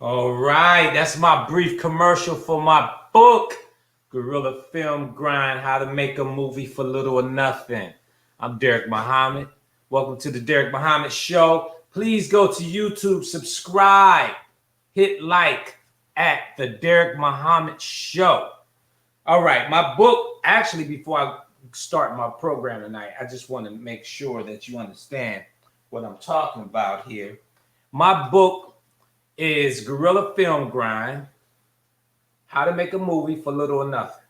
All right, that's my brief commercial for my book, Guerrilla Film Grind, How to Make a Movie for Little or Nothing. I'm Derrick Muhammad. Welcome to the Derrick Muhammad Show. Please go to YouTube, subscribe, hit like at the Derrick Muhammad Show. All right, my book, actually, before I start my program tonight, I just want to make sure that you understand what I'm talking about here. My book is Guerrilla Film Grind, How to Make a Movie for Little or Nothing.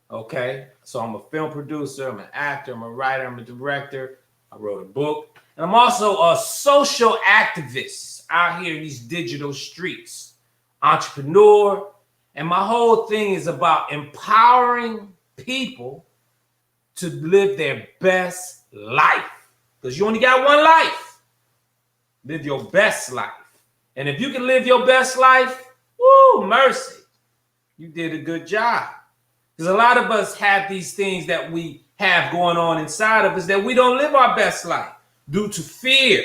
Okay, so I'm a film producer, I'm an actor, I'm a writer, I'm a director. I wrote a book, and I'm also a social activist out here in these digital streets, entrepreneur, and my whole thing is about empowering people to live their best life, because you only got one life. Live your best life. And if you can live your best life, woo, mercy, you did a good job. Because a lot of us have these things that we have going on inside of us that we don't live our best life due to fear,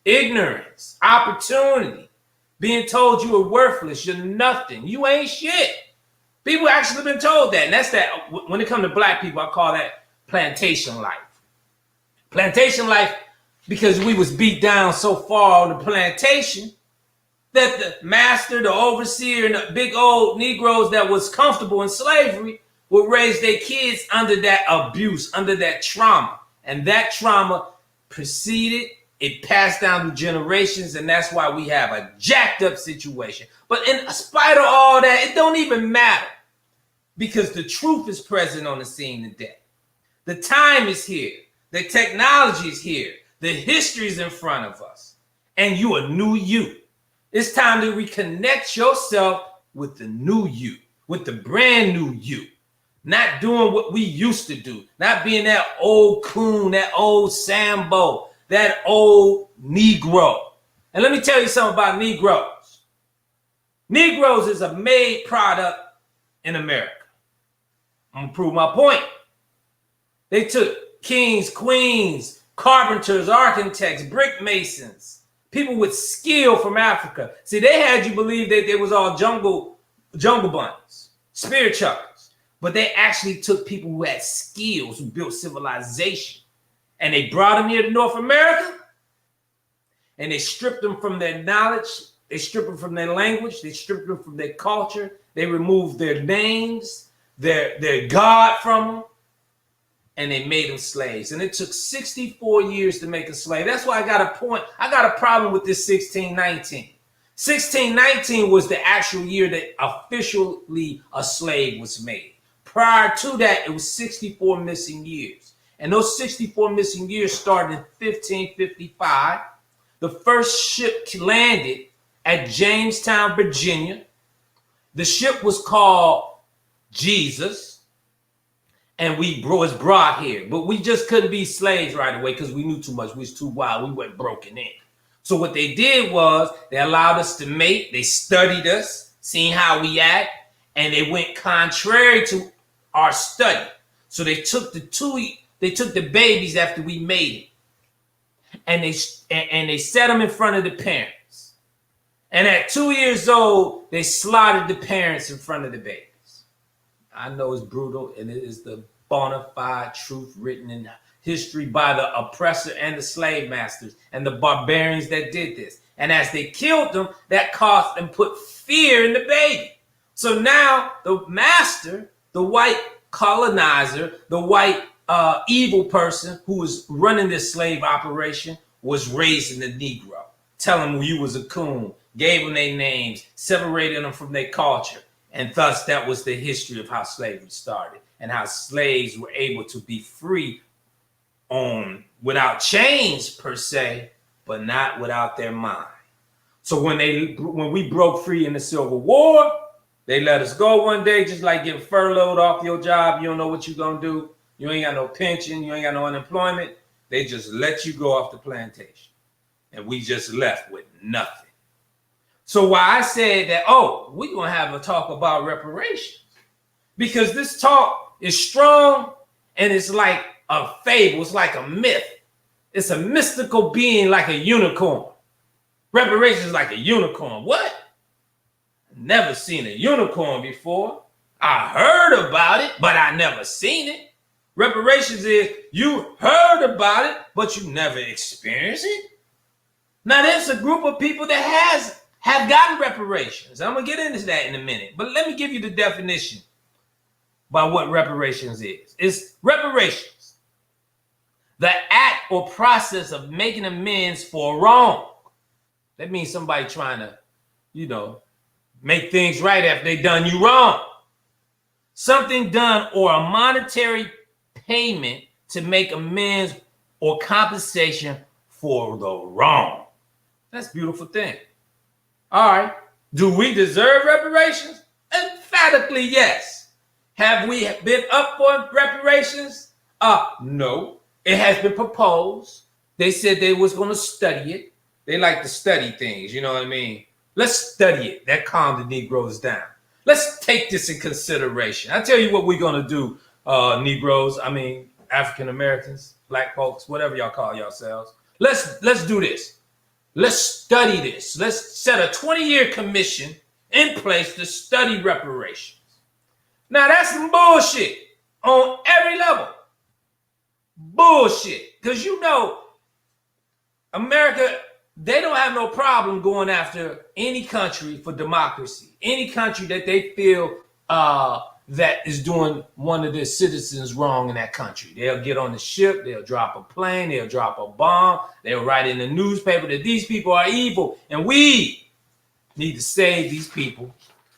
ignorance, opportunity, being told you are worthless, you're nothing, you ain't shit. People actually been told that. And that's that. When it comes to black people, I call that plantation life. Plantation life, because we was beat down so far on the plantation that the master, the overseer, and the big old Negroes that was comfortable in slavery would raise their kids under that abuse, under that trauma. And that trauma proceeded, it passed down to generations, and that's why we have a jacked up situation. But in spite of all that, it don't even matter, because the truth is present on the scene today. The time is here. The technology is here. The history is in front of us. And you a new you. It's time to reconnect yourself with the new you, with the brand new you. Not doing what we used to do. Not being that old coon, that old Sambo, that old Negro. And let me tell you something about Negroes. Negroes is a made product in America. I'm gonna prove my point. They took kings, queens, carpenters, architects, brick masons, people with skill from Africa. See, they had you believe that they was all jungle bunnies, spirit chuckers. But they actually took people who had skills, who built civilization. And they brought them here to North America. And they stripped them from their knowledge. They stripped them from their language. They stripped them from their culture. They removed their names, their God from them. And they made them slaves. And it took 64 years to make a slave. That's why I got a problem with this 1619. 1619 was the actual year that officially a slave was made. Prior to that, it was 64 missing years. And those 64 missing years started in 1555. The first ship landed at Jamestown, Virginia. The ship was called Jesus. And we was brought here, but we just couldn't be slaves right away because we knew too much. We was too wild. We went broken in. So what they did was they allowed us to mate. They studied us, seeing how we act, and they went contrary to our study. So they took the babies after we mated, and they set them in front of the parents. And at 2 years old, they slaughtered the parents in front of the babies. I know it's brutal, and it is the bona fide truth written in history by the oppressor and the slave masters and the barbarians that did this. And as they killed them, that caused and put fear in the baby. So now the master, the white colonizer, the white evil person who was running this slave operation was raising the Negro, telling them you was a coon, gave them their names, separated them from their culture. And thus, that was the history of how slavery started and how slaves were able to be free without chains per se, but not without their mind. So when we broke free in the Civil War, they let us go one day, just like getting furloughed off your job. You don't know what you're going to do. You ain't got no pension. You ain't got no unemployment. They just let you go off the plantation. And we just left with nothing. So why I said that, we're going to have a talk about reparations, because this talk is strong and it's like a fable. It's like a myth. It's a mystical being like a unicorn. Reparations is like a unicorn. What? never seen a unicorn before. I heard about it, but I never seen it. Reparations is you heard about it, but you never experienced it. Now, there's a group of people that have gotten reparations. I'm going to get into that in a minute. But let me give you the definition by what reparations is. It's reparations, the act or process of making amends for a wrong. That means somebody trying to, make things right after they done you wrong. Something done or a monetary payment to make amends or compensation for the wrong. That's a beautiful thing. All right. Do we deserve reparations? Emphatically, yes. Have we been up for reparations? No. It has been proposed. They said they was going to study it. They like to study things, you know what I mean? Let's study it. That calmed the Negroes down. Let's take this in consideration. I tell you what we're going to do, Negroes, African Americans, black folks, whatever y'all call yourselves. Let's do this. Let's study this. Let's set a 20-year commission in place to study reparations. Now, that's some bullshit on every level. Bullshit. Because America, they don't have no problem going after any country for democracy. Any country that they feel that is doing one of their citizens wrong in that country. They'll get on the ship, they'll drop a plane, they'll drop a bomb, they'll write in the newspaper that these people are evil, and we need to save these people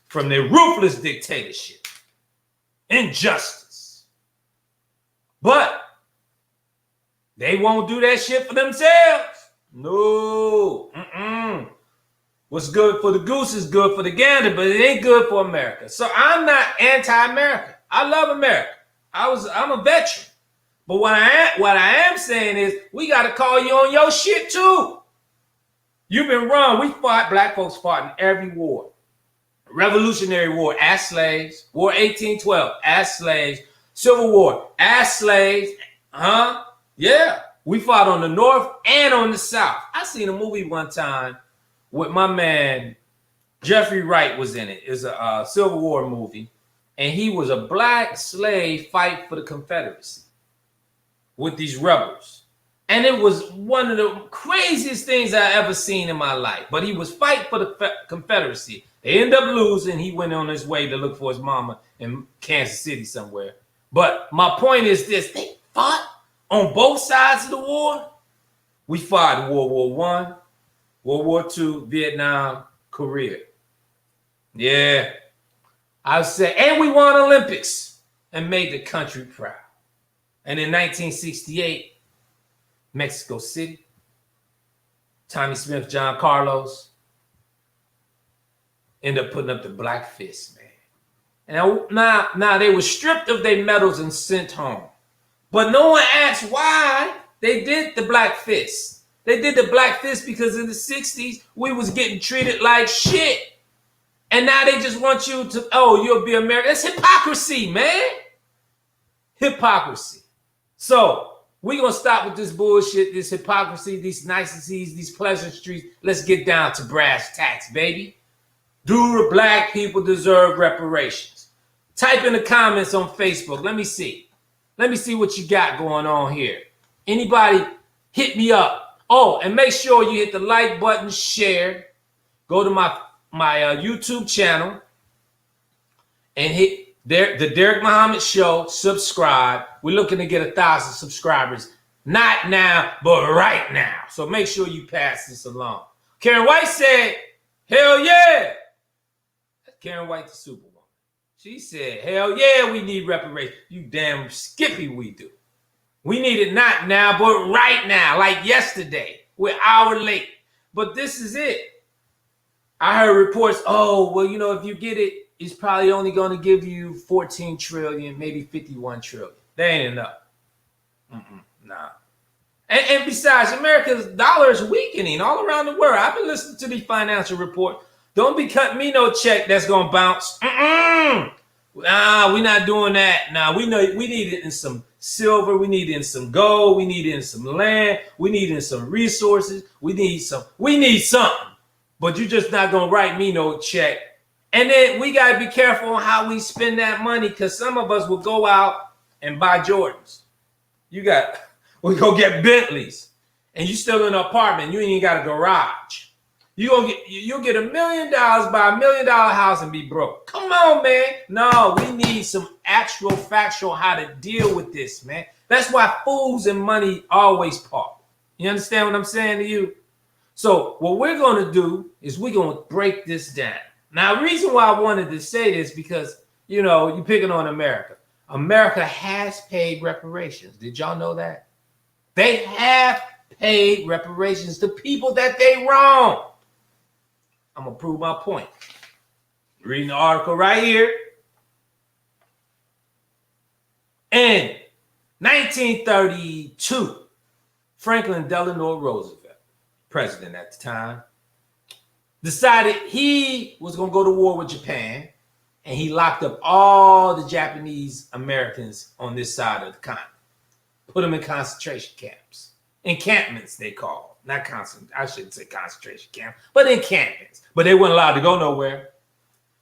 from their ruthless dictatorship, injustice. But they won't do that shit for themselves. No. What's good for the goose is good for the gander, but it ain't good for America. So I'm not anti-America. I love America. I'm a veteran. But what I am saying is we got to call you on your shit too. You've been wrong. Black folks fought in every war. Revolutionary War, as slaves. War 1812, as slaves. Civil War, as slaves. Yeah. We fought on the North and on the South. I seen a movie one time with my man, Jeffrey Wright was in it. It's a Civil War movie. And he was a black slave fighting for the Confederacy with these rebels. And it was one of the craziest things I ever seen in my life. But he was fighting for the Confederacy. They ended up losing. He went on his way to look for his mama in Kansas City somewhere. But my point is this. They fought on both sides of the war. We fought in World War I, World War II, Vietnam, Korea. Yeah. I would say, and we won Olympics and made the country proud. And in 1968, Mexico City, Tommy Smith, John Carlos, ended up putting up the Blackfist, man. And now they were stripped of their medals and sent home. But no one asked why they did the Blackfist. They did the Blackfist because in the 60s, we was getting treated like shit. And now they just want you to, you'll be American. That's hypocrisy, man. Hypocrisy. So we're going to stop with this bullshit, this hypocrisy, these niceties, these pleasantries. Let's get down to brass tacks, baby. Do the black people deserve reparations? Type in the comments on Facebook. Let me see. Let me see what you got going on here. Anybody hit me up. Oh, and make sure you hit the like button, share. Go to my YouTube channel and hit the Derrick Muhammad Show. Subscribe. We're looking to get 1,000 subscribers. Not now, but right now. So make sure you pass this along. Karen White said, hell yeah. That's Karen White, the Superwoman. She said, hell yeah, we need reparations. You damn skippy we do. We need it not now, but right now, like yesterday. We're an hour late. But this is it. I heard reports, if you get it, it's probably only going to give you 14 trillion, maybe 51 trillion. That ain't enough. Nah. And besides, America's dollar is weakening all around the world. I've been listening to these financial reports. Don't be cutting me no check that's going to bounce. Nah, we're not doing that. Nah, we need it in some silver. We need it in some gold. We need it in some land. We need it in some resources. We need something. But you're just not going to write me no check And then we got to be careful on how we spend that money, because some of us will go out and buy Jordans. We go get Bentleys, and you still in an apartment. You ain't got a garage. You'll get $1 million, buy $1 million house, and be broke. Come on, man. No, we need some actual factual how to deal with this, man. That's why fools and money always part. You understand what I'm saying to you? So what we're going to do is we're going to break this down. Now, the reason why I wanted to say this, because, you're picking on America. America has paid reparations. Did y'all know that? They have paid reparations to people that they wronged. I'm going to prove my point. Reading the article right here. In 1932, Franklin Delano Roosevelt, president at the time, decided he was going to go to war with Japan, and he locked up all the Japanese Americans on this side of the continent, put them in concentration camps, encampments they call. Not I shouldn't say concentration camp, but encampments. But they weren't allowed to go nowhere.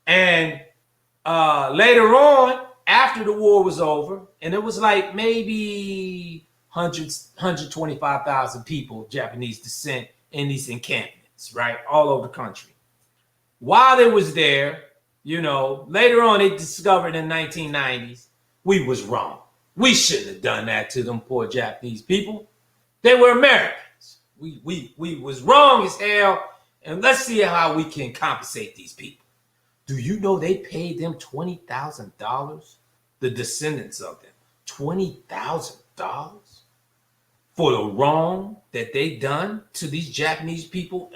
And later on, after the war was over, and it was like maybe 125,000 people, Japanese descent, in these encampments, right? All over the country. While they was there, later on they discovered in the 1990s, we was wrong. We shouldn't have done that to them poor Japanese people. They were Americans. We was wrong as hell, and let's see how we can compensate these people. Do you know they paid them $20,000? The descendants of them, $20,000 for the wrong that they done to these Japanese people,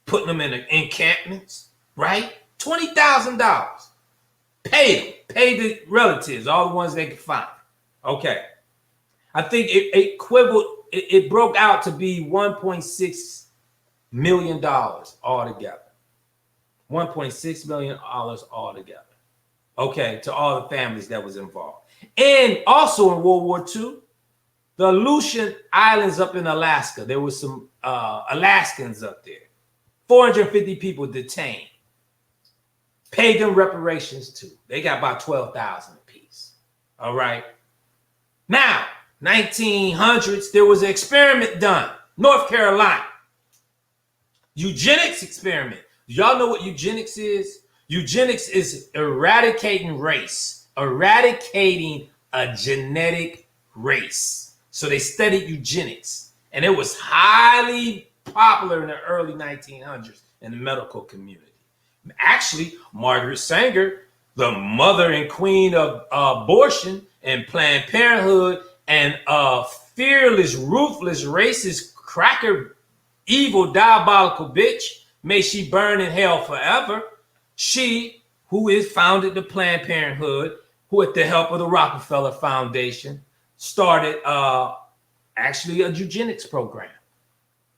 putting them in encampments, right? $20,000. Pay them. Pay the relatives, all the ones they could find. Okay. I think it broke out to be $1.6 million altogether. $1.6 million altogether. Okay, to all the families that was involved. And also in World War II, the Aleutian Islands up in Alaska, there was some Alaskans up there. 450 people detained. Paid them reparations too. They got about 12,000 apiece. All right. Now, 1900s, there was an experiment done. North Carolina. Eugenics experiment. Y'all know what eugenics is? Eugenics is eradicating race. Eradicating a genetic race. So they studied eugenics. And it was highly popular in the early 1900s in the medical community. Actually, Margaret Sanger, the mother and queen of abortion and Planned Parenthood, and fearless, ruthless, racist, cracker, evil, diabolical bitch, may she burn in hell forever. She, who is founded the Planned Parenthood, who at the help of the Rockefeller Foundation, started actually a eugenics program.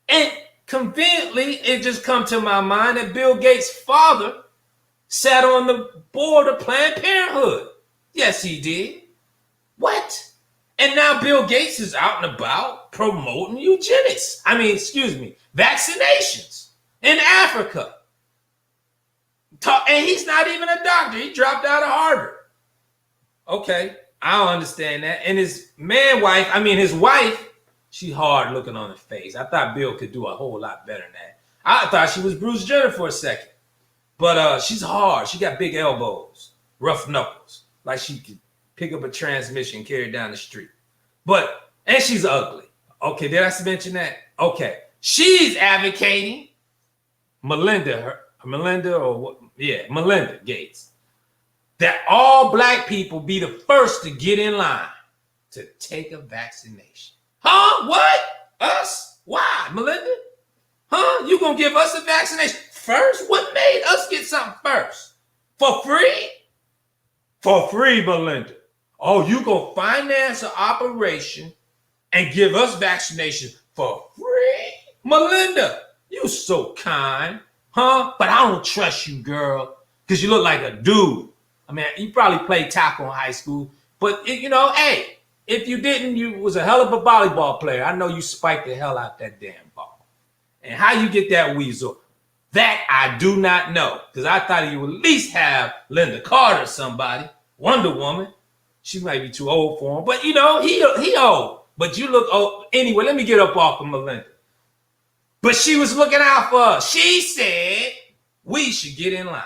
And conveniently, it just come to my mind that Bill Gates' father sat on the board of Planned Parenthood. Yes, he did. What? And now Bill Gates is out and about promoting eugenics. Vaccinations in Africa. And he's not even a doctor. He dropped out of Harvard. Okay, I don't understand that. And his wife, she's hard looking on her face. I thought Bill could do a whole lot better than that. I thought she was Bruce Jenner for a second. But she's hard. She got big elbows, rough knuckles. Like she could pick up a transmission, carry it down the street. And she's ugly. Okay, did I mention that? Okay. She's advocating Melinda Gates, that all black people be the first to get in line to take a vaccination. Huh? What? Us? Why, Melinda? Huh? You gonna give us a vaccination first? What made us get something first? For free? For free, Melinda. Oh, you gonna finance an operation and give us vaccination for free? Melinda, you so kind. Huh? But I don't trust you, girl, because you look like a dude. You probably played tackle in high school, but hey, if you didn't, you was a hell of a volleyball player. I know you spiked the hell out that damn ball. And how you get that weasel That I do not know, because I thought he would at least have Linda Carter or somebody, Wonder Woman. She might be too old for him, but you know, he old. But you look old. Anyway, let me get up off of Melinda. But she was looking out for us. She said we should get in line.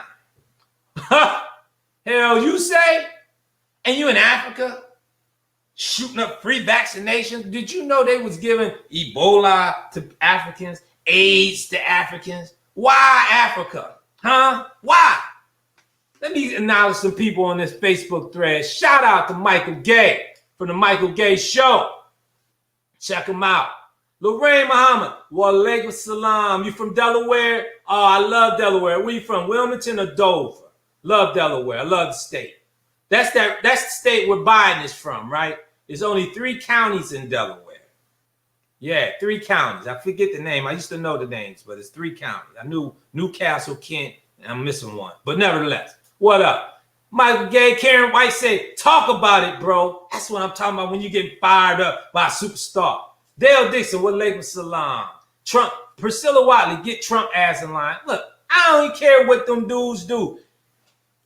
Hell, you say? And you in Africa shooting up free vaccinations? Did you know they was giving Ebola to Africans, AIDS to Africans? Why Africa? Huh? Why? Let me acknowledge some people on this Facebook thread. Shout out to Michael Gay from the Michael Gay Show. Check him out. Lorraine Muhammad, walaikum salam. You from Delaware? Oh, I love Delaware. Where you from? Wilmington or Dover? Love Delaware. I love the state. That's the state where Biden is from, right? There's only 3 counties in Delaware. Yeah, 3 counties. I forget the name. I used to know the names, but it's 3 counties. I knew Newcastle, Kent, and I'm missing one. But nevertheless, what up? Michael Gay, Karen White say, talk about it, bro. That's what I'm talking about when you get fired up by a superstar. Dale Dixon, walaikum salam. Trump, Priscilla Watley, get Trump ass in line. Look, I don't even care what them dudes do.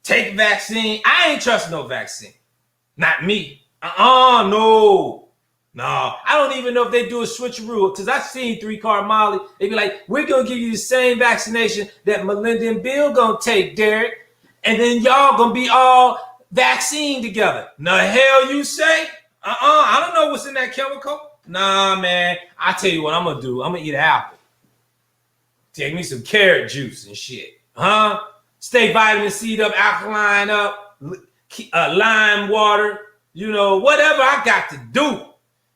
Take vaccine. I ain't trust no vaccine. Not me. No. No, I don't even know if they do a switcheroo, because I've seen 3-card Molly. They be like, we're going to give you the same vaccination that Melinda and Bill going to take, Derrick. And then y'all going to be all vaccine together. The hell you say? I don't know what's in that chemical. Nah, man. I tell you what I'm going to do. I'm going to eat an apple. Take me some carrot juice and shit. Huh? Stay vitamin C up, alkaline up, lime water, you know, whatever I got to do.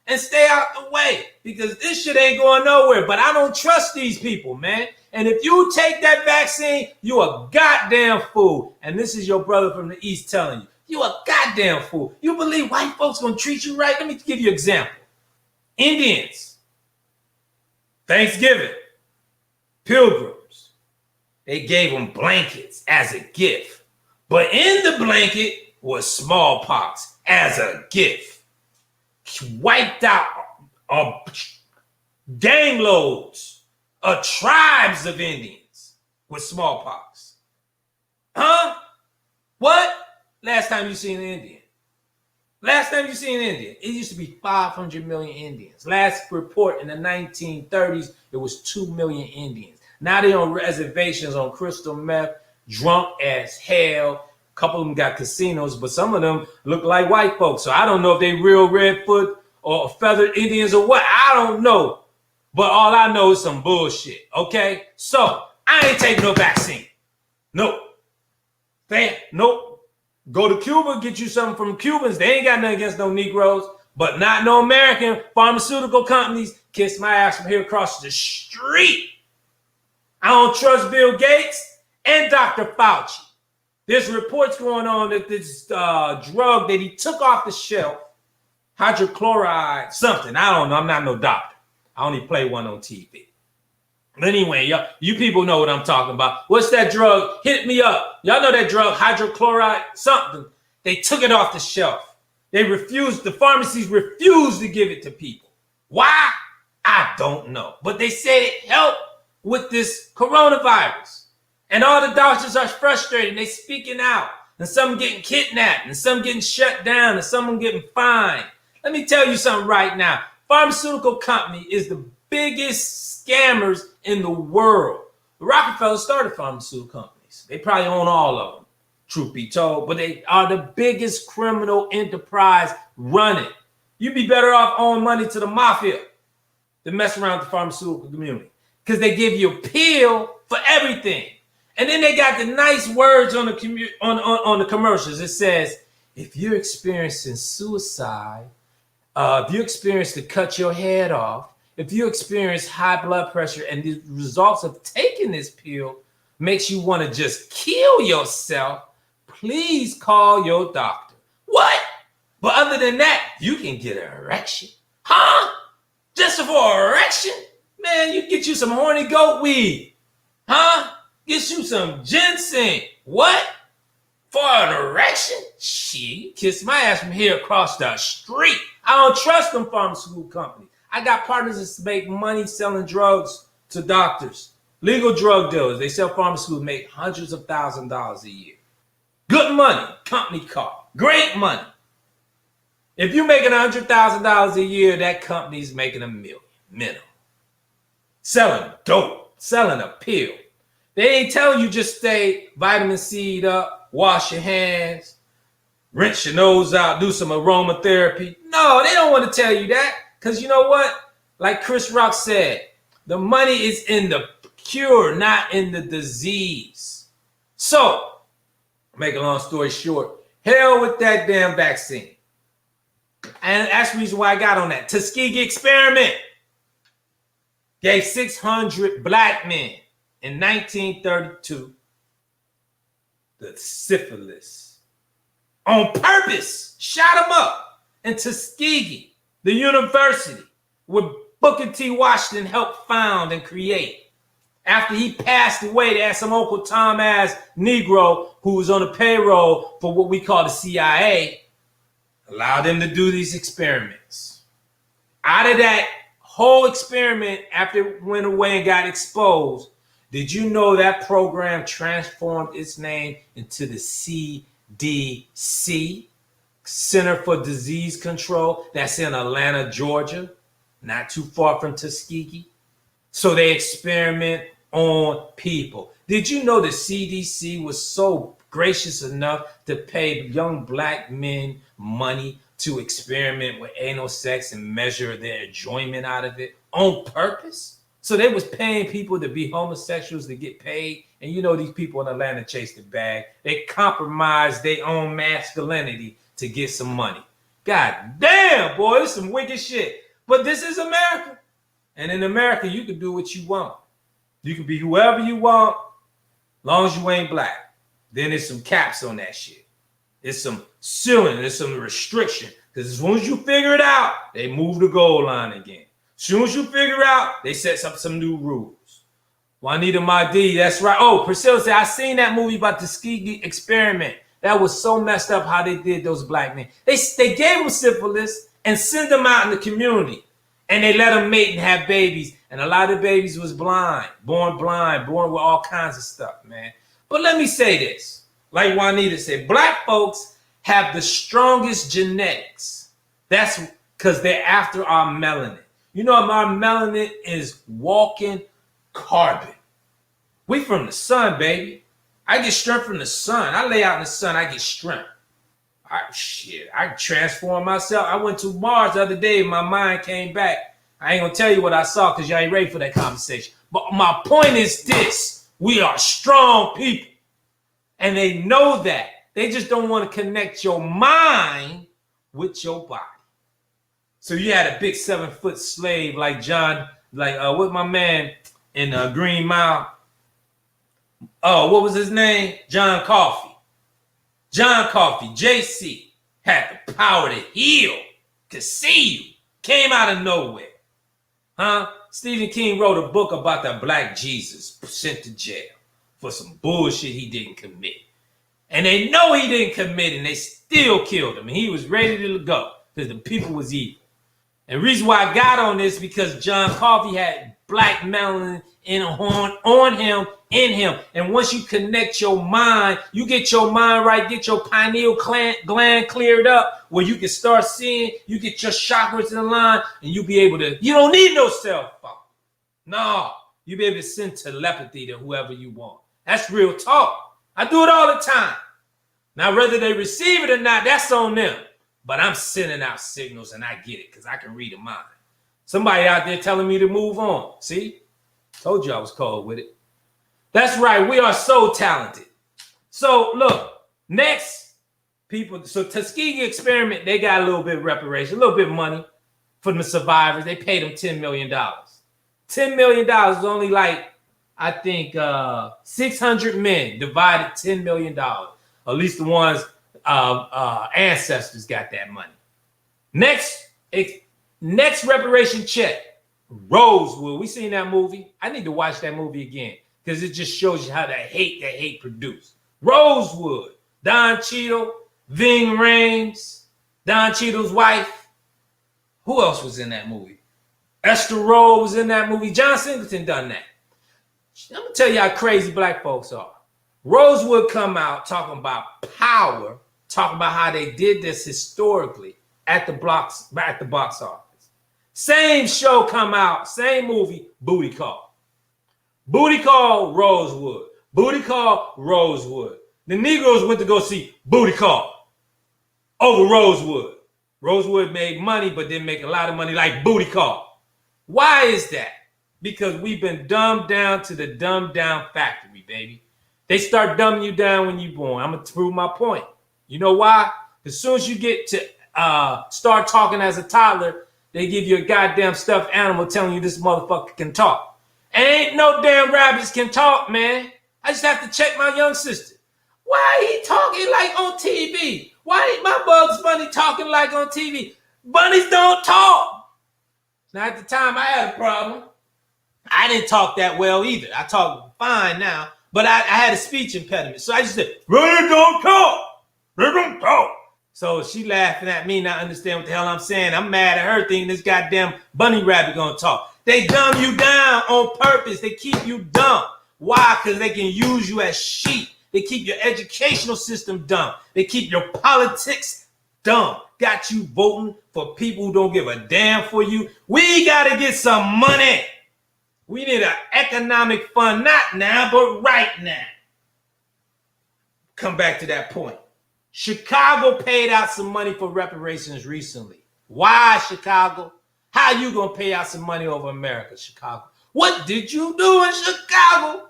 And stay out the way, because this shit ain't going nowhere. But I don't trust these people, man. And if you take that vaccine, you a goddamn fool. And this is your brother from the East telling you. You a goddamn fool. You believe white folks gonna treat you right? Let me give you an example. Indians, Thanksgiving, Pilgrims, they gave them blankets as a gift. But in the blanket was smallpox as a gift. Wiped out gang loads of tribes of Indians with smallpox. Huh? What? Last time you seen an Indian? Last time you seen an Indian? It used to be 500 million Indians. Last report in the 1930s, it was 2 million Indians. Now they're on reservations on crystal meth, drunk as hell. A couple of them got casinos, but some of them look like white folks. So I don't know if they real Redfoot or feathered Indians or what. I don't know. But all I know is some bullshit, okay? So I ain't taking no vaccine. Nope. Nope. Go to Cuba, get you something from Cubans. They ain't got nothing against no Negroes, but not no American pharmaceutical companies. Kiss my ass from here across the street. I don't trust Bill Gates and Dr. Fauci. There's reports going on that this drug that he took off the shelf, hydrochloride, something. I don't know. I'm not no doctor. I only play one on TV. But anyway, you people know what I'm talking about. What's that drug? Hit me up. Y'all know that drug, hydrochloride, something. They took it off the shelf. The pharmacies refused to give it to people. Why? I don't know. But they said it helped with this coronavirus. And all the doctors are frustrated. They speaking out. And some getting kidnapped. And some getting shut down. And some getting fined. Let me tell you something right now. Pharmaceutical company is the biggest scammers in the world. The Rockefeller started pharmaceutical companies. They probably own all of them, truth be told. But they are the biggest criminal enterprise running. You'd be better off owing money to the mafia than mess around with the pharmaceutical community. Because they give you a pill for everything. And then they got the nice words on the commercials. It says, if you're experiencing suicide, if you experience to cut your head off, if you experience high blood pressure and the results of taking this pill makes you want to just kill yourself, please call your doctor. What? But other than that, you can get an erection. Huh? Just for an erection? Man, you get you some horny goat weed. Huh? Get you some ginseng. What? For an erection? Shit, kiss my ass from here across the street. I don't trust them pharmaceutical companies. I got partners that make money selling drugs to doctors. Legal drug dealers, they sell pharmaceuticals, make hundreds of thousands of dollars a year. Good money, company car, great money. If you're making $100,000 a year, that company's making $1 million minimum. Selling dope, selling a pill. They ain't telling you just stay vitamin C up, wash your hands, rinse your nose out, do some aromatherapy. No, they don't want to tell you that. Because you know what? Like Chris Rock said, the money is in the cure, not in the disease. So, make a long story short, hell with that damn vaccine. And that's the reason why I got on that. Tuskegee Experiment gave 600 black men in 1932 the syphilis on purpose. Shot them up in Tuskegee, the university where Booker T. Washington helped found and create. After he passed away, they had some Uncle Tom ass Negro who was on the payroll for what we call the CIA, allowed them to do these experiments. Out of that whole experiment, after it went away and got exposed, did you know that program transformed its name into the CDC, Center for Disease Control? That's in Atlanta, Georgia, not too far from Tuskegee. So they experiment on people. Did you know the CDC was so gracious enough to pay young black men money to experiment with anal sex and measure their enjoyment out of it on purpose? So they was paying people to be homosexuals to get paid. And you know these people in Atlanta chase the bag. They compromise their own masculinity to get some money. God damn, boy, this is some wicked shit. But this is America. And in America, you can do what you want. You can be whoever you want, long as you ain't black. Then there's some caps on that shit. There's some ceiling, there's some restriction. Because as soon as you figure it out, they move the goal line again. As soon as you figure out, they set up some new rules. Juanita Mahdi, that's right. Oh, Priscilla said, I seen that movie about the Tuskegee Experiment. That was so messed up how they did those black men. They gave them syphilis and sent them out in the community. And they let them mate and have babies. And a lot of babies was blind, born with all kinds of stuff, man. But let me say this. Like Juanita said, black folks have the strongest genetics. That's because they're after our melanin. You know, our melanin is walking carbon. We from the sun, baby. I get strength from the sun. I lay out in the sun, I get strength. I transform myself. I went to Mars the other day. My mind came back. I ain't gonna tell you what I saw because y'all ain't ready for that conversation. But my point is this: we are strong people, and they know that. They just don't want to connect your mind with your body. So you had a big 7-foot slave like John, with my man in Green Mile. Oh, what was his name? John Coffey. John Coffey, JC, had the power to heal, to see you. Came out of nowhere. Huh? Stephen King wrote a book about the black Jesus sent to jail for some bullshit he didn't commit. And they know he didn't commit and they still killed him. And he was ready to go because the people was evil. And the reason why I got on this because John Coffey had black melanin on him, in him. And once you connect your mind, you get your mind right, get your pineal gland cleared up where you can start seeing, you get your chakras in line, and you be able to, you don't need no cell phone. No, you be able to send telepathy to whoever you want. That's real talk. I do it all the time. Now, whether they receive it or not, that's on them. But I'm sending out signals and I get it because I can read a mind. Somebody out there telling me to move on. See? Told you I was cold with it. That's right. We are so talented. So look, next people. So Tuskegee Experiment, they got a little bit of reparation, a little bit of money for the survivors. They paid them $10 million. $10 million is only like, I think 600 men divided $10 million. At least the ones ancestors got that money. Next reparation check. Rosewood. We seen that movie. I need to watch that movie again because it just shows you how the hate produced. Rosewood. Don Cheadle, Ving Rhames, Don Cheadle's wife. Who else was in that movie? Esther Rowe was in that movie. John Singleton done that. I'm gonna tell you how crazy black folks are. Rosewood come out talking about power, talking about how they did this historically at the box office. Same show come out, same movie, Booty Call. Booty Call, Rosewood. Booty Call, Rosewood. The Negroes went to go see Booty Call over Rosewood. Rosewood made money, but didn't make a lot of money like Booty Call. Why is that? Because we've been dumbed down to the dumbed down factory, baby. They start dumbing you down when you're born. I'm going to prove my point. You know why? As soon as you get to start talking as a toddler, they give you a goddamn stuffed animal telling you this motherfucker can talk. Ain't no damn rabbits can talk, man. I just have to check my young sister. Why he talking like on TV? Why ain't my Bugs Bunny talking like on TV? Bunnies don't talk. Now at the time I had a problem. I didn't talk that well either. I talk fine now. But I had a speech impediment. So I just said, "They don't talk. They don't talk." So she laughing at me, not understand what the hell I'm saying. I'm mad at her thinking this goddamn bunny rabbit gonna talk. They dumb you down on purpose. They keep you dumb. Why? Because they can use you as sheep. They keep your educational system dumb. They keep your politics dumb. Got you voting for people who don't give a damn for you. We gotta get some money. We need an economic fund, not now, but right now. Come back to that point. Chicago paid out some money for reparations recently. Why, Chicago? How you gonna pay out some money over America, Chicago? What did you do in Chicago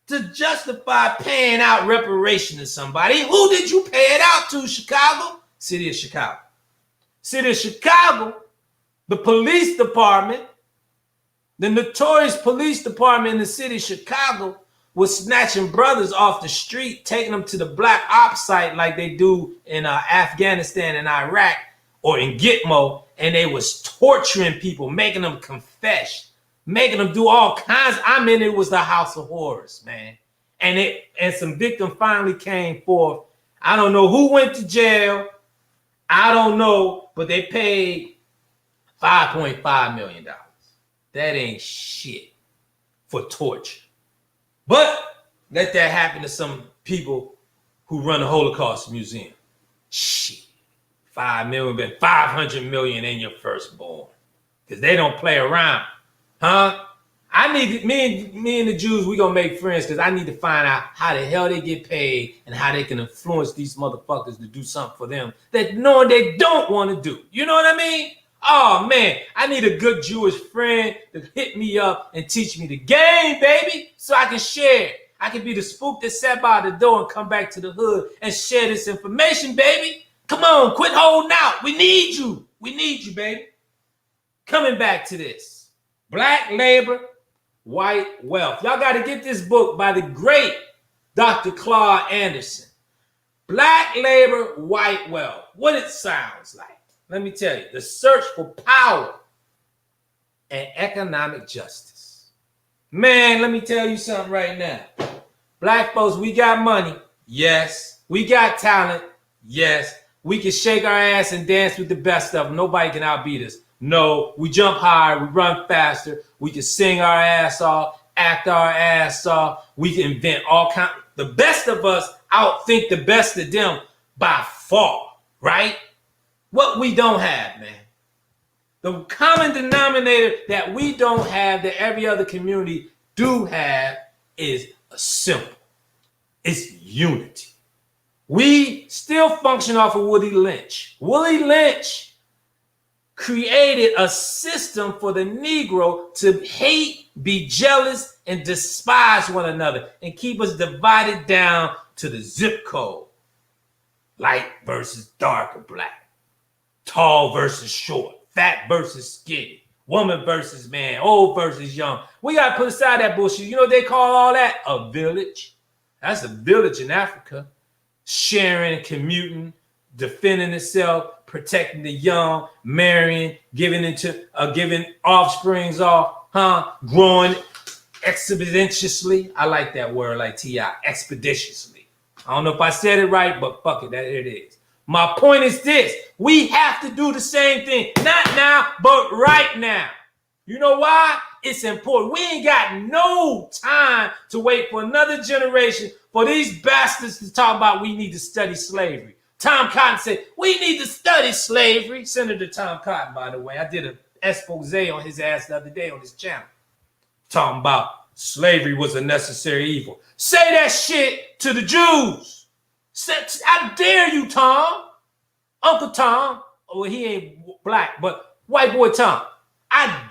to justify paying out reparations to somebody? Who did you pay it out to, Chicago? City of Chicago. City of Chicago, the police department, the notorious police department in the city of Chicago was snatching brothers off the street, taking them to the black ops site like they do in Afghanistan and Iraq or in Gitmo, and they was torturing people, making them confess, making them do all kinds. I mean, it was the house of horrors, man. And some victim finally came forth. I don't know who went to jail. I don't know, but they paid $5.5 million. That ain't shit for torture. But let that happen to some people who run the Holocaust Museum. Shit. 5 million, but 500 million in your firstborn. Because they don't play around. Huh? I need, me and the Jews, we gonna make friends because I need to find out how the hell they get paid and how they can influence these motherfuckers to do something for them that knowing they don't want to do. You know what I mean? Oh man, I need a good Jewish friend to hit me up and teach me the game, baby, so I can share. I can be the spook that sat by the door and come back to the hood and share this information, baby. Come on, quit holding out. We need you. We need you, baby. Coming back to this. Black labor, white wealth. Y'all got to get this book by the great Dr. Claude Anderson. Black labor, white wealth. What it sounds like. Let me tell you, the search for power and economic justice. Man, let me tell you something right now. Black folks, we got money. Yes. We got talent. Yes. We can shake our ass and dance with the best of them. Nobody can outbeat us. No, we jump higher. We run faster. We can sing our ass off, act our ass off. We can invent all kinds. The best of us outthink the best of them by far, right? What we don't have, man. The common denominator that we don't have that every other community do have is a simple. It's unity. We still function off of Willie Lynch. Willie Lynch created a system for the Negro to hate, be jealous, and despise one another and keep us divided down to the zip code. Light versus dark or black. Tall versus short, fat versus skinny, woman versus man, old versus young. We got to put aside that bullshit. You know what they call all that? A village. That's a village in Africa. Sharing, commuting, defending itself, protecting the young, marrying, giving offsprings off, growing expeditiously. I like that word like T.I., expeditiously. I don't know if I said it right, but fuck it, it is. My point is this. We have to do the same thing. Not now, but right now. You know why? it's important. We ain't got no time to wait for another generation for these bastards to talk about we need to study slavery. Tom Cotton said, we need to study slavery. Senator Tom Cotton, by the way. I did an expose on his ass the other day on his channel. Talking about slavery was a necessary evil. Say that shit to the Jews. I dare you, Tom. Uncle Tom. Oh, he ain't black, but white boy Tom. I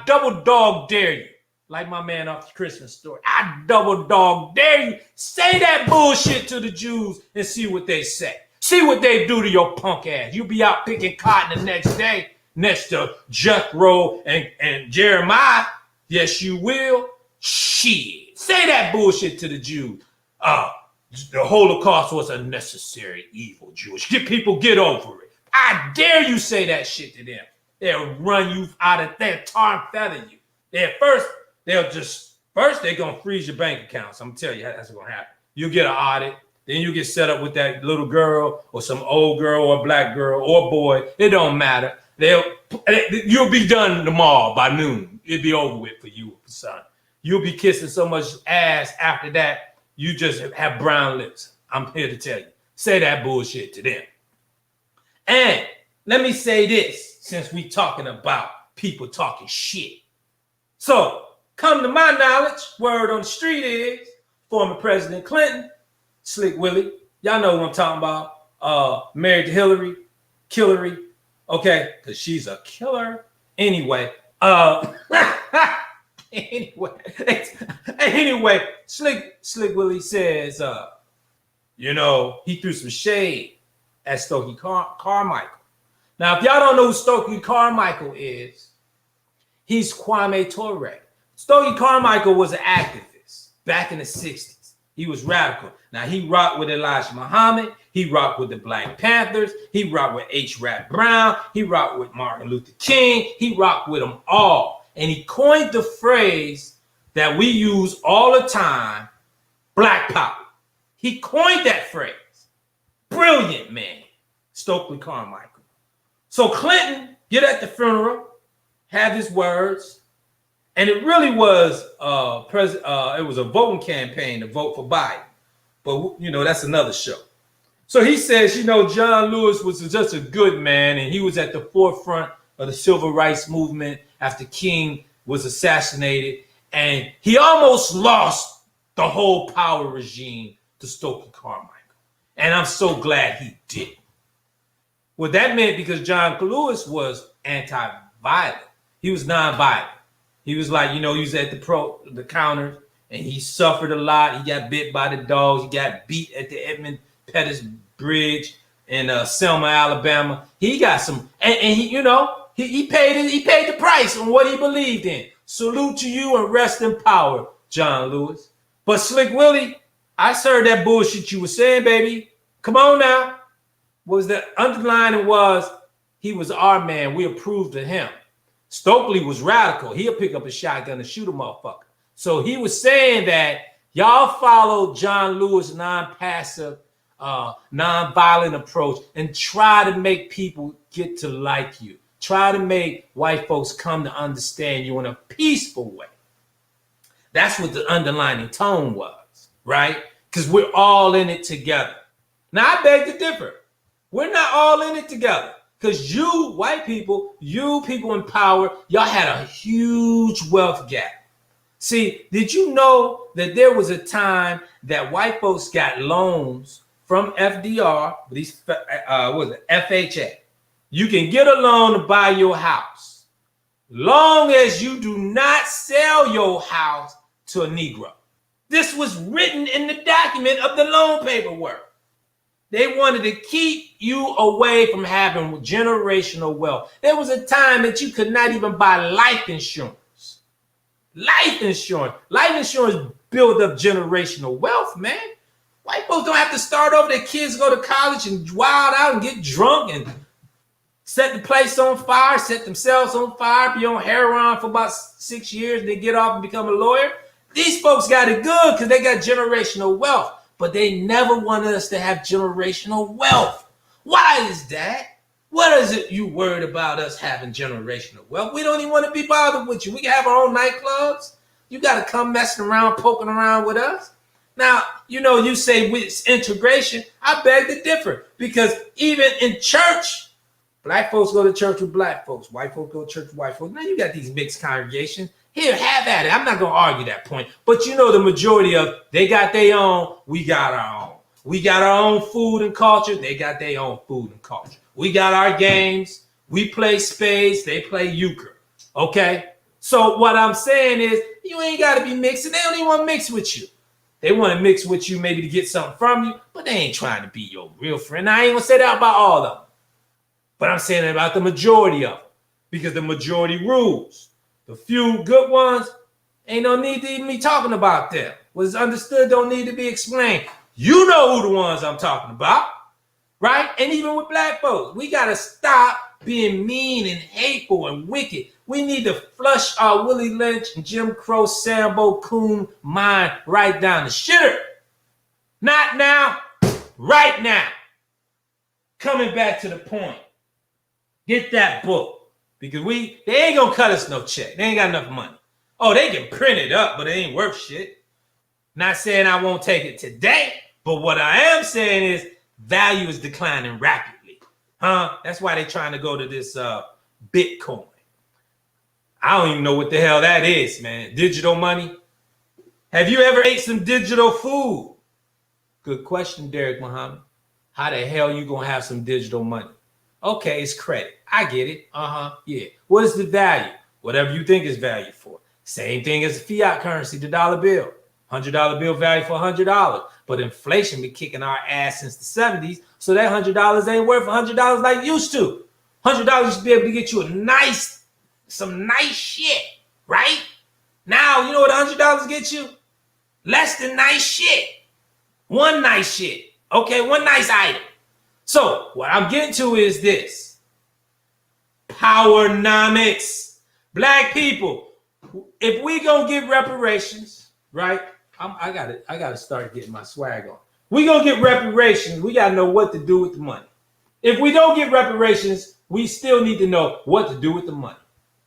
double dog dare you. Like my man off the Christmas story. I double dog dare you. Say that bullshit to the Jews and see what they say. See what they do to your punk ass. You be out picking cotton the next day next to Jethro and Jeremiah. Yes, you will. Shit. Say that bullshit to the Jews. The Holocaust was a necessary evil, Jewish. Get over it. I dare you say that shit to them. They'll run you out of there, tar and feather you. They're going to freeze your bank accounts. I'm going to tell you how that's going to happen. You'll get an audit. Then you get set up with that little girl or some old girl or black girl or boy. It don't matter. You'll be done tomorrow by noon. It'll be over with for you, son. You'll be kissing so much ass after that, you just have brown lips. I'm here to tell you. Say that bullshit to them. And let me say this, since we talking about people talking shit. So, come to my knowledge, word on the street is, former President Clinton, Slick Willie, y'all know what I'm talking about, married to Hillary, okay, because she's a killer. Anyway, Slick Willie says, he threw some shade at Stokely Carmichael. Now, if y'all don't know who Stokely Carmichael is, he's Kwame Ture. Stokely Carmichael was an activist back in the 60s. He was radical. Now, he rocked with Elijah Muhammad. He rocked with the Black Panthers. He rocked with H. Rap Brown. He rocked with Martin Luther King. He rocked with them all. And he coined the phrase that we use all the time, Black Power. He coined that phrase. Brilliant man, Stokely Carmichael. So Clinton get at the funeral, have his words, and it really was it was a voting campaign to vote for Biden. But that's another show. So he says, John Lewis was just a good man, and he was at the forefront of the civil rights movement after King was assassinated, and he almost lost the whole power regime to Stokely Carmichael. And I'm so glad he did. Well, that meant because John Lewis was anti-violent. He was non-violent. He was like, he was at the counter, and he suffered a lot. He got bit by the dogs. He got beat at the Edmund Pettus Bridge in Selma, Alabama. He got some, and he paid the price on what he believed in. Salute to you and rest in power, John Lewis. But Slick Willie, I heard that bullshit you were saying, baby. Come on now. Was the underlining was he was our man. We approved of him. Stokely was radical. He'll pick up a shotgun and shoot a motherfucker. So he was saying that y'all follow John Lewis' non-passive, non-violent approach and try to make people get to like you. Try to make white folks come to understand you in a peaceful way. That's what the underlining tone was, right? Because we're all in it together. Now, I beg to differ. We're not all in it together. Because you, white people, you people in power, y'all had a huge wealth gap. See, did you know that there was a time that white folks got loans from FDR, these FHA? You can get a loan to buy your house, long as you do not sell your house to a Negro. This was written in the document of the loan paperwork. They wanted to keep you away from having generational wealth. There was a time that you could not even buy life insurance. Life insurance build up generational wealth, man. White folks don't have to start over. Their kids go to college and wild out and get drunk and set the place on fire, set themselves on fire, be on heroin for about 6 years, then get off and become a lawyer. These folks got it good because they got generational wealth, but they never wanted us to have generational wealth. Why is that? What is it you worried about us having generational wealth? We don't even want to be bothered with you. We can have our own nightclubs. You got to come messing around, poking around with us. Now, you say with integration, I beg to differ, because even in church, black folks go to church with black folks, white folks go to church with white folks. Now you got these mixed congregations. Here, have at it. I'm not going to argue that point. But the majority of, they got their own, we got our own. We got our own food and culture. They got their own food and culture. We got our games. We play spades. They play euchre. Okay? So what I'm saying is, you ain't got to be mixing. They don't even want to mix with you. They want to mix with you maybe to get something from you, but they ain't trying to be your real friend. Now, I ain't going to say that about all of them, but I'm saying about the majority of them, because the majority rules. The few good ones, ain't no need to even be talking about them. What's understood don't need to be explained. You know who the ones I'm talking about, right? And even with black folks, we got to stop being mean and hateful and wicked. We need to flush our Willie Lynch and Jim Crow Sambo Coon mind right down the shitter. Not now, right now. Coming back to the point. Get that book. Because they ain't gonna cut us no check. They ain't got enough money. Oh, they can print it up, but it ain't worth shit. Not saying I won't take it today, but what I am saying is value is declining rapidly. That's why they're trying to go to this Bitcoin. I don't even know what the hell that is, man. Digital money. Have you ever ate some digital food? Good question, Derrick Muhammad. How the hell you gonna have some digital money? Okay, it's credit. I get it. Yeah. What is the value? Whatever you think is value for. Same thing as the fiat currency, the dollar bill. $100 bill value for $100. But inflation been kicking our ass since the 70s, so that $100 ain't worth $100 like it used to. $100 used to be able to get you some nice shit, right? Now, you know what $100 gets you? Less than nice shit. One nice shit. Okay, one nice item. So what I'm getting to is this. Powernomics. Black people, if we gonna get reparations, right? I gotta start getting my swag on. We gonna get reparations. We gotta know what to do with the money. If we don't get reparations, we still need to know what to do with the money.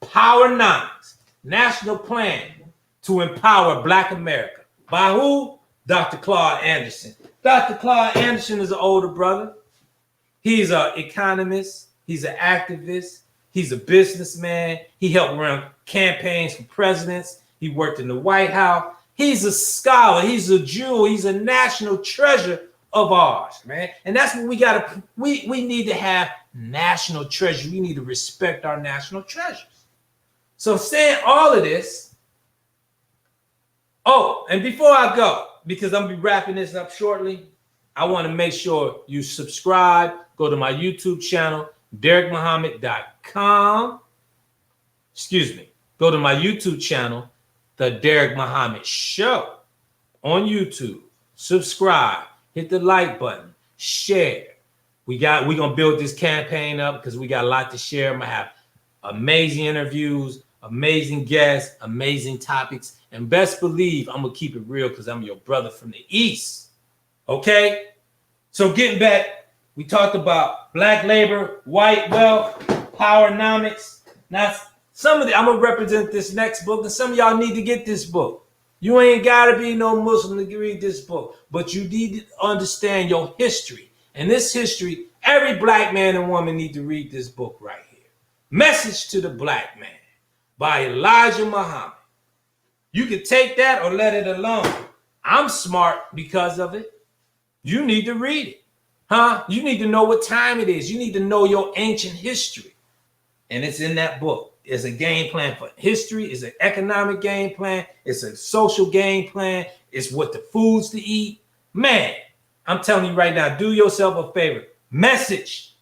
Powernomics, national plan to empower Black America. By who? Dr. Claude Anderson. Dr. Claude Anderson is an older brother. He's an economist. He's an activist. He's a businessman. He helped run campaigns for presidents. He worked in the White House. He's a scholar. He's a jewel. He's a national treasure of ours, man. And that's what we got to, we need to have national treasure. We need to respect our national treasures. So saying all of this, and before I go, because I'm going to be wrapping this up shortly, I want to make sure you subscribe. Go to my YouTube channel, DerrickMuhammad.com. Go to my YouTube channel, The Derrick Muhammad Show on YouTube. Subscribe. Hit the like button. Share. We're going to build this campaign up because we got a lot to share. I'm going to have amazing interviews, amazing guests, amazing topics. And best believe I'm going to keep it real because I'm your brother from the East. Okay? So getting back, we talked about black labor, white wealth, powernomics. Now, I'm going to represent this next book, and some of y'all need to get this book. You ain't got to be no Muslim to read this book, but you need to understand your history. And this history, every black man and woman need to read this book right here. Message to the Black Man by Elijah Muhammad. You can take that or let it alone. I'm smart because of it. You need to read it. You need to know what time it is. You need to know your ancient history. And it's in that book. It's a game plan for history. It's an economic game plan. It's a social game plan. It's what the foods to eat. Man, I'm telling you right now, do yourself a favor. Message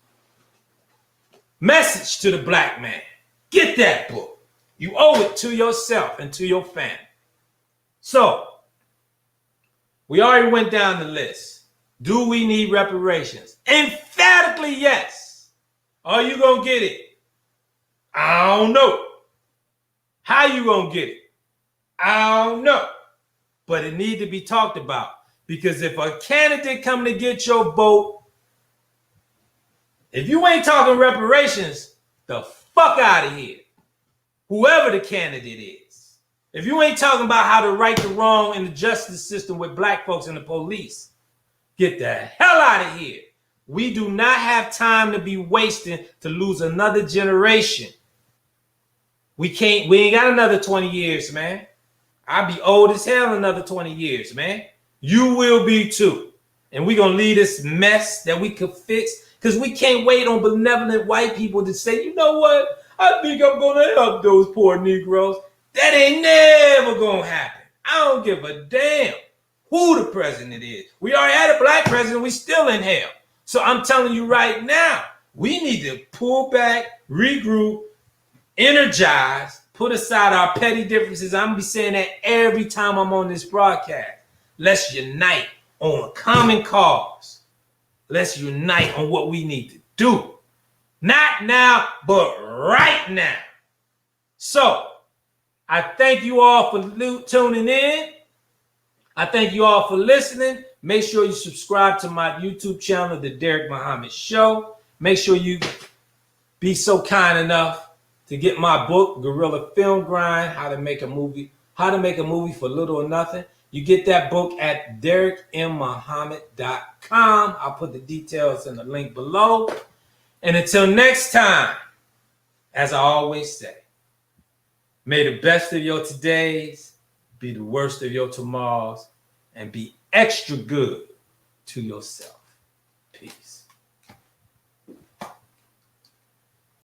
to the Black Man. Get that book. You owe it to yourself and to your family. So, we already went down the list. Do we need reparations? Emphatically, yes. Are you going to get it? I don't know. How you going to get it? I don't know. But it need to be talked about. Because if a candidate come to get your vote, If you ain't talking reparations, the fuck out of here. Whoever the candidate is. If you ain't talking about how to right the wrong in the justice system with black folks and the police, get the hell out of here. We do not have time to be wasting to lose another generation. We ain't got another 20 years, man. I'll be old as hell another 20 years, man. You will be too. And we're going to leave this mess that we could fix because we can't wait on benevolent white people to say, you know what? I think I'm going to help those poor Negroes. That ain't never going to happen. I don't give a damn who the president is. We already had a black president. We still in hell. So I'm telling you right now, we need to pull back, regroup, energize, put aside our petty differences. I'm going to be saying that every time I'm on this broadcast. Let's unite on a common cause. Let's unite on what we need to do. Not now, but right now. So, I thank you all for tuning in. I thank you all for listening. Make sure you subscribe to my YouTube channel, The Derrick Muhammad Show. Make sure you be so kind enough to get my book, Guerrilla Film Grind, How to Make a Movie for Little or Nothing. You get that book at DerrickMMuhammad.com. I'll put the details in the link below. And until next time, as I always say, may the best of your todays be the worst of your tomorrows and be extra good to yourself. Peace.